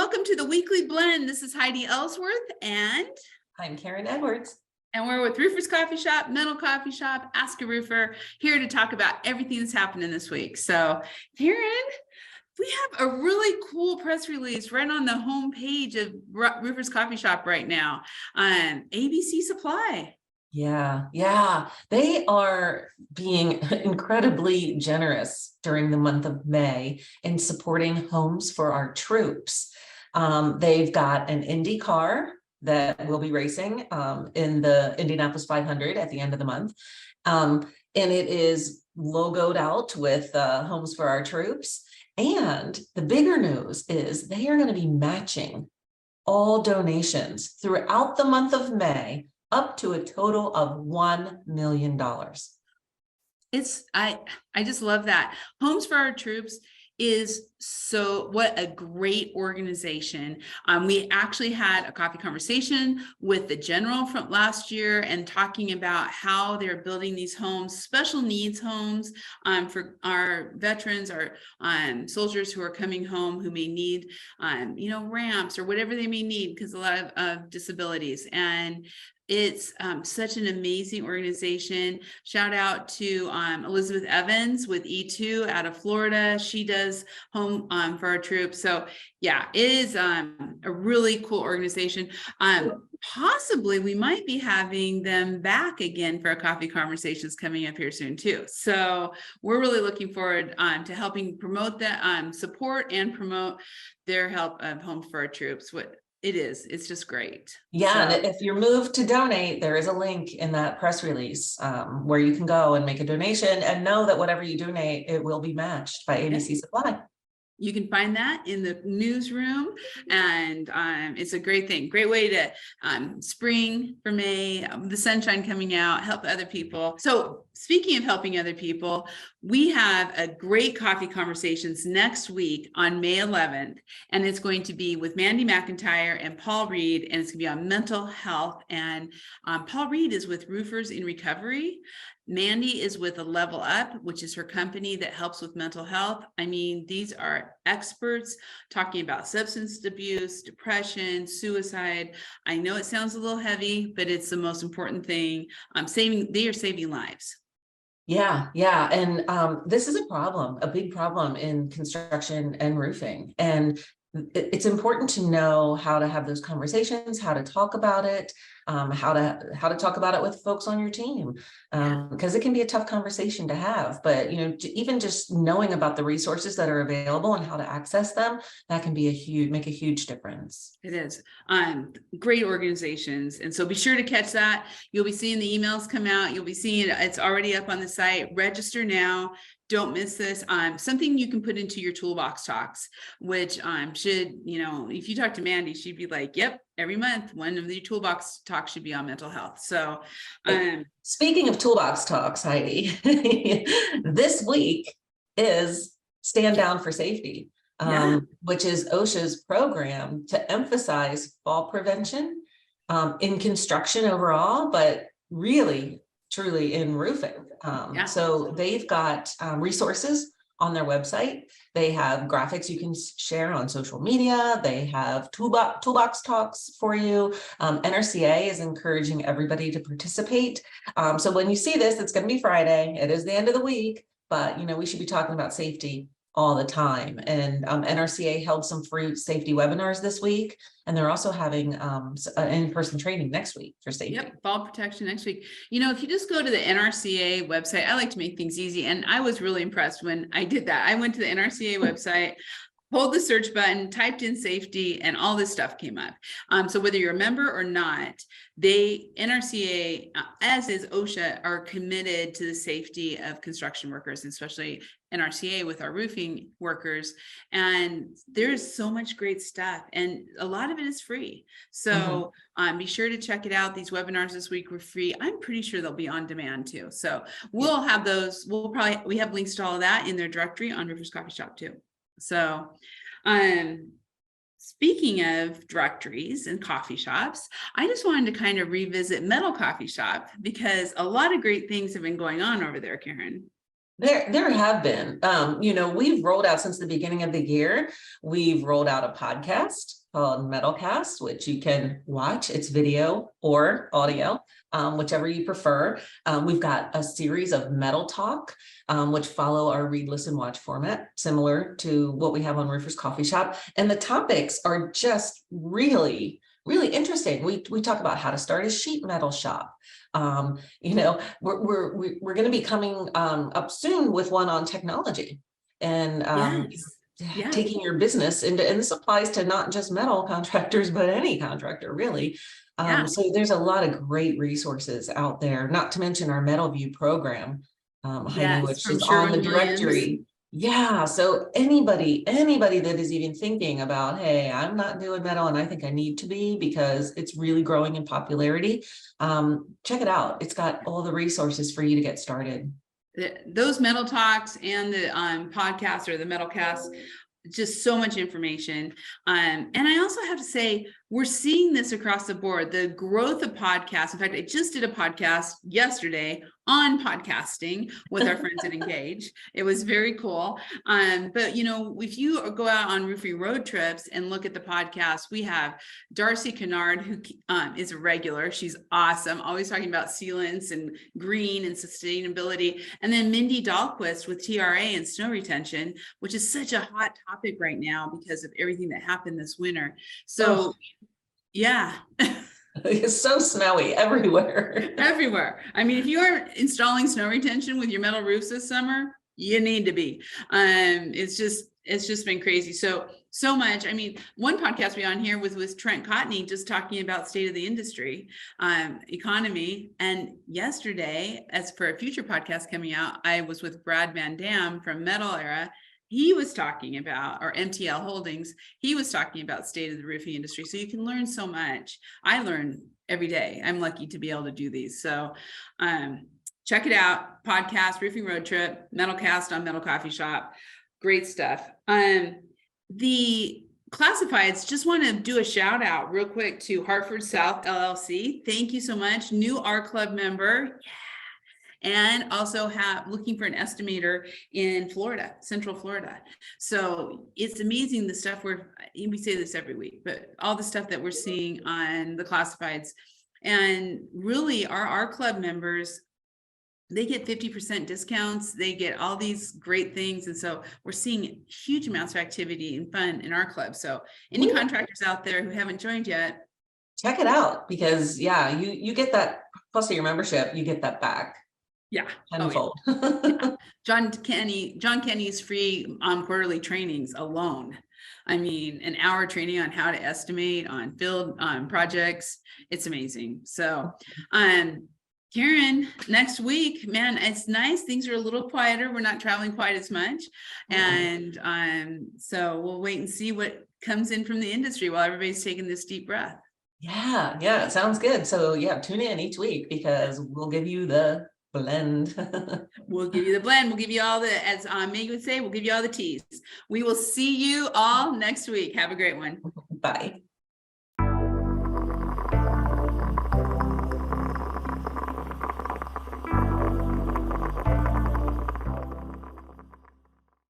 welcome to the Weekly Blend. This is Heidi Ellsworth, and I'm Karen Edwards. And we're with Roofers Coffee Shop, Metal Coffee Shop, Ask a Roofer, here to talk about everything that's happening this week. So, Karen, we have a really cool press release right on the homepage of Roofers Coffee Shop right now on ABC Supply. Yeah. They are being incredibly generous during the month of May in supporting Homes for Our Troops. They've got an Indy car that will be racing in the Indianapolis 500 at the end of the month. And it is logoed out with Homes for Our Troops. And the bigger news is they are going to be matching all donations throughout the month of May up to a total of $1 million. I just love that. Homes for Our Troops is what a great organization. We actually had a coffee conversation with the general from last year and talking about how they're building these homes, special needs homes, for our veterans, our soldiers who are coming home who may need, ramps or whatever they may need because a lot of disabilities. And it's such an amazing organization. Shout out to Elizabeth Evans with E2 out of Florida. She does Home for Our Troops. So yeah, it is a really cool organization. Possibly we might be having them back again for our coffee conversations coming up here soon too. So we're really looking forward to helping promote that, support and promote their help of Homes for Our Troops. It's just great. Yeah, so, and if you're moved to donate, there is a link in that press release where you can go and make a donation and know that whatever you donate, it will be matched by ABC Supply. You can find that in the newsroom, and it's a great thing. Great way to spring for May, the sunshine coming out, help other people. So speaking of helping other people, we have a great coffee conversations next week on May 11th, and it's going to be with Mandy McIntyre and Paul Reed, and it's going to be on mental health. And Paul Reed is with Roofers in Recovery. Mandy is with a Level Up, which is her company that helps with mental health. I mean, these are experts talking about substance abuse, depression, suicide. I know it sounds a little heavy, but it's the most important thing. They are saving lives. Yeah. And this is a big problem in construction and roofing. And it's important to know how to have those conversations, how to talk about it, how to talk about it with folks on your team, because it can be a tough conversation to have. But even just knowing about the resources that are available and how to access them, that can be make a huge difference. It is great organizations, and so be sure to catch that. You'll be seeing the emails come out. You'll be seeing it's already up on the site. Register now. Don't miss this. Something you can put into your toolbox talks, which should, if you talk to Mandy, she'd be like, yep, every month, one of the toolbox talks should be on mental health. So speaking of toolbox talks, Heidi, this week is Stand Down for Safety, which is OSHA's program to emphasize fall prevention in construction overall, but really, truly in roofing. So they've got resources on their website. They have graphics you can share on social media. They have toolbox talks for you. NRCA is encouraging everybody to participate. So when you see this, it's going to be Friday. It is the end of the week, but we should be talking about safety all the time. And NRCA held some free safety webinars this week, and they're also having an in-person training next week for safety. Yep, fall protection next week. If you just go to the NRCA website, I like to make things easy, and I was really impressed when I did that. I went to the NRCA website, pulled the search button, typed in safety, and all this stuff came up. So whether you're a member or not, NRCA, as is OSHA, are committed to the safety of construction workers, especially NRCA with our roofing workers. And there's so much great stuff, and a lot of it is free. So be sure to check it out. These webinars this week were free. I'm pretty sure they'll be on demand too. So we'll have those. We have links to all of that in their directory on Roofers Coffee Shop too. So, speaking of directories and coffee shops, I just wanted to kind of revisit Metal Coffee Shop because a lot of great things have been going on over there, Karen. There have been, we've rolled out since the beginning of the year, we've rolled out a podcast called MetalCast, which you can watch. It's video or audio, whichever you prefer. We've got a series of Metal Talk, which follow our read, listen, watch format, similar to what we have on Roofers Coffee Shop. And the topics are just really, really interesting. We talk about how to start a sheet metal shop. We're going to be coming up soon with one on technology and Yes. taking your business into, and this applies to not just metal contractors, but any contractor really. So there's a lot of great resources out there, not to mention our Metal View program, Heidi, which from is on the Sherwin-Williams. directory. Yeah, so anybody that is even thinking about, hey, I'm not doing metal and I think I need to be because it's really growing in popularity, check it out. It's got all the resources for you to get started. Those Metal Talks and the podcast or the MetalCast, just so much information. And I also have to say, we're seeing this across the board, the growth of podcasts. In fact, I just did a podcast yesterday on podcasting with our friends at Engage. It was very cool. But if you go out on roofing road trips and look at the podcast, we have Darcy Kennard, who is a regular. She's awesome, always talking about sealants and green and sustainability. And then Mindy Dahlquist with TRA and snow retention, which is such a hot topic right now because of everything that happened this winter. So yeah. It's so snowy everywhere. Everywhere. I mean, if you are installing snow retention with your metal roofs this summer, you need to be. It's just been crazy. So much. I mean, one podcast we on here was with Trent Cotney, just talking about state of the industry, economy. And yesterday, as for a future podcast coming out, I was with Brad Van Dam from Metal Era. He was talking about, or MTL Holdings, he was talking about state of the roofing industry. So you can learn so much. I learn every day. I'm lucky to be able to do these. So check it out. Podcast, Roofing Road Trip, MetalCast on Metal Coffee Shop. Great stuff. The classifieds, just want to do a shout out real quick to Hartford South LLC. Thank you so much. New R Club member. Yeah. And also looking for an estimator in Florida, Central Florida. So it's amazing the stuff we say this every week, but all the stuff that we're seeing on the classifieds. And really our club members, they get 50% discounts. They get all these great things. And so we're seeing huge amounts of activity and fun in our club. So any contractors out there who haven't joined yet, check it out because you get that plus of your membership, you get that back. Yeah. Tenfold. Yeah. John Kenny's free quarterly trainings alone. I mean, an hour training on how to estimate on field projects. It's amazing. So, Karen, next week, man, it's nice. Things are a little quieter. We're not traveling quite as much. And so we'll wait and see what comes in from the industry while everybody's taking this deep breath. Yeah, it sounds good. So tune in each week because we'll give you the blend. We'll give you the blend. We'll give you all the, as Meg would say, we'll give you all the teas. We will see you all next week. Have a great one. Bye.